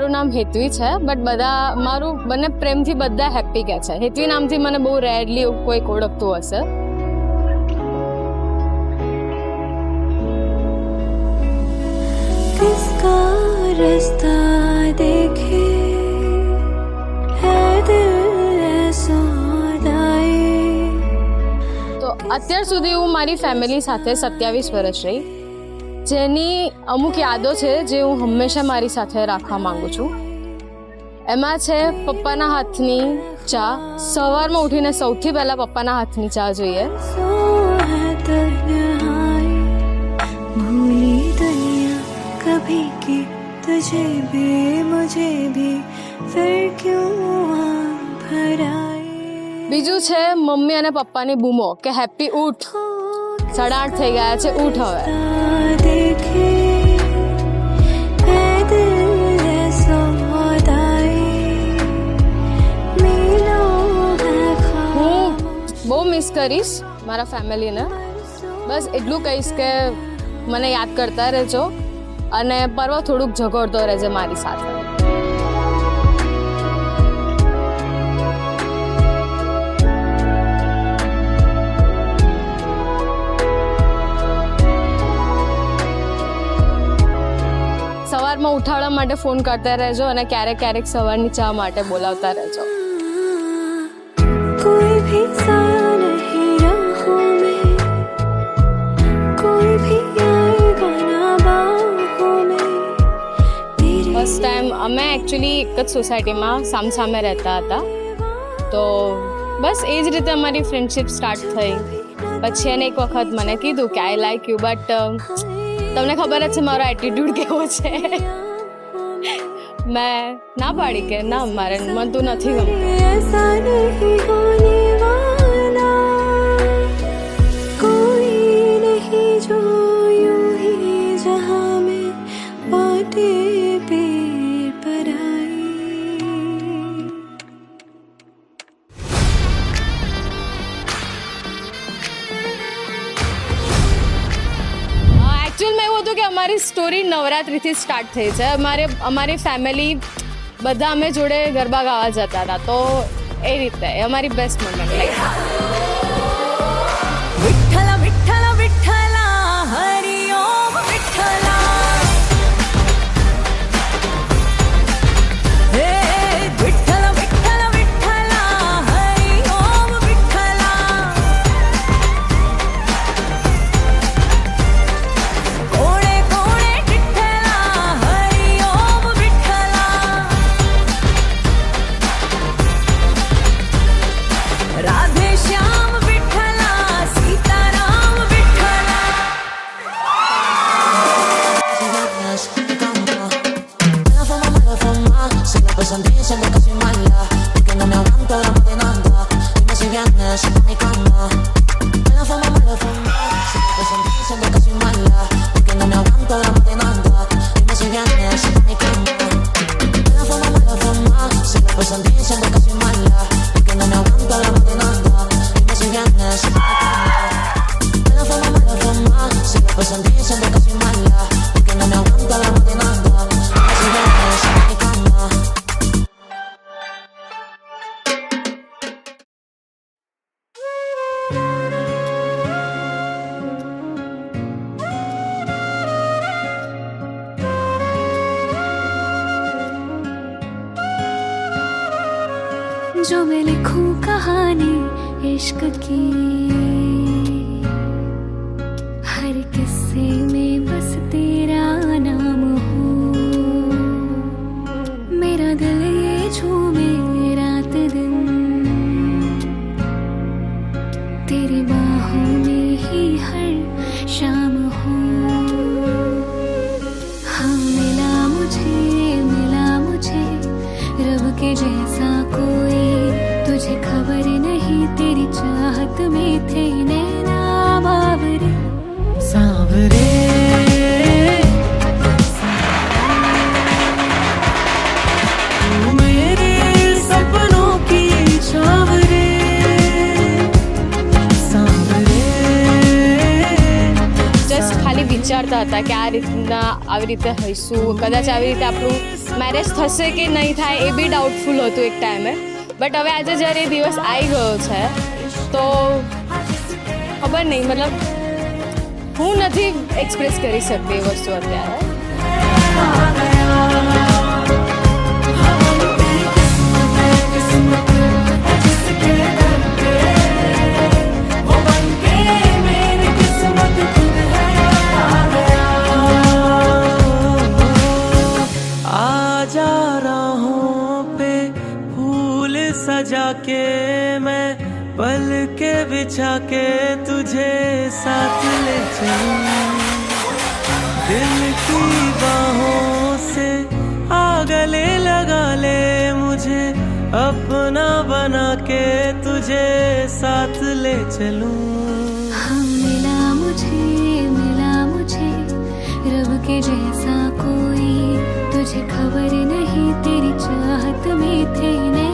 મારું નામ હેતવી છે, બટ બધા મારું બંને પ્રેમથી બધા હેપી કહે છે. હેતવી નામથી મને બહુ રેરલી કોઈક ઓળખતું હશે. किसका रास्ता देखे है दिल ऐसा दाए. તો અત્યાર સુધી હું મારી ફેમિલી સાથે 27 વર્ષ રહી, જેની અમુક યાદો છે જે હું હંમેશા મારી સાથે રાખવા માંગુ છું. એમાં છે પપ્પાના હાથની ચા. સવારમાં ઉઠીને સૌથી પહેલાં પપ્પાના હાથની ચા જોઈએ. सो है तन्हाई भूली दुनिया कभी की तुझे भी मुझे भी फिर क्यों आँख भराए. બીજું છે મમ્મી અને પપ્પાની બૂમો કે હેપી ઉઠ, 8:30 થઈ ગયા છે, ઉઠ હવે. देखे है दिल ऐसा दाए मिलो है હું બહુ મિસ કરીશ મારા ફેમિલીને. બસ એટલું કહીશ કે મને યાદ કરતા રહેજો અને પર્વ થોડુંક ઝઘડતો રહેજે મારી સાથે. સવારમાં ઉઠાડવા માટે ફોન કરતા રહેજો અને ક્યારેક ક્યારેક સવારની ચા માટે બોલાવતા રહેજો. कोई भी साया नहीं राहों में कोई भी आएगा ना बाहों में तेरे ફર્સ્ટ ટાઈમ અમે એકચ્યુઅલી એક જ સોસાયટીમાં સામસામે રહેતા હતા, તો બસ એ જ રીતે અમારી ફ્રેન્ડશિપ સ્ટાર્ટ થઈ. પછી એને એક વખત મને કીધું કે આઈ લાઈક યુ, બટ તમને ખબર જ છે મારો એટીટ્યૂડ કેવો છે. મેં ના પાડી કે ના, મારે મન તું નથી ગમતું. ऐसा नहीं होने वाला कोई नहीं जो यूं ही जहां में बाटे पेड़ पर आई. એકચ્યુઅલમાં એવું હતું કે અમારી સ્ટોરી નવરાત્રિથી સ્ટાર્ટ થઈ છે. અમારી ફેમિલી બધા અમે જોડે ગરબા ગાવા જતા હતા, તો એ રીતે અમારી best moment like. Vitthal Vitthal Vitthala Hari Om Vitthala हे विठ्ठल विठ्ठल विठ्ठला हरि ओम विठ्ठला कोणे कोणे Vitthala Hari Om Vitthala Radhe Shyam Vitthala Sitaram Vitthala. Mala fama, se me pasan diciendo que soy mala, porque no me aguanto la madenanda. Dime si vienes a mi cama. Mala fama, se me pasan diciendo que soy mala, porque no me aguanto la madenanda. Dime si vienes a mi cama. Mala fama, se me pasan diciendo que soy mala, porque no me aguanto la madenanda. Dime si vienes a mi cama. Mala fama, se me pasan diciendo que soy mala, porque no me aguanto la madenanda. Dime si vienes a mi cama. जो मैं लिखूं कहानी इश्क की हर किस्से में बस तेरा नाम हो. मेरा दिल ये झूमे रात दिन तेरी बाहों में ही हर शाम हो. हाँ मिला मुझे रब के जैसा कोई, तुझे खबर नहीं तेरी चाहत में थे नैना बावरे सावरे तू मेरे सपनों की छावरे જસ્ટ ખાલી વિચારતા વિચારતા હતા કે આ રીતના આવી રીતે હઈશું, કદાચ આવી રીતે આપણું મેરેજ થશે કે નહીં થાય એ બી ડાઉટફુલ હતું એક ટાઈમે. બટ હવે આજે જ્યારે એ દિવસ આવી ગયો છે તો ખબર નહીં, મતલબ હું નથી એક્સપ્રેસ કરી શકતી એ વસ્તુ અત્યારે. सजा के मैं पल के बिछा के तुझे साथ ले चलूं, दिल की बाहों से आ गले लगा ले मुझे, अपना बना के तुझे साथ ले चलूं. हाँ मिला मुझे रब के जैसा कोई, तुझे खबर नहीं तेरी चाहत में थे नहीं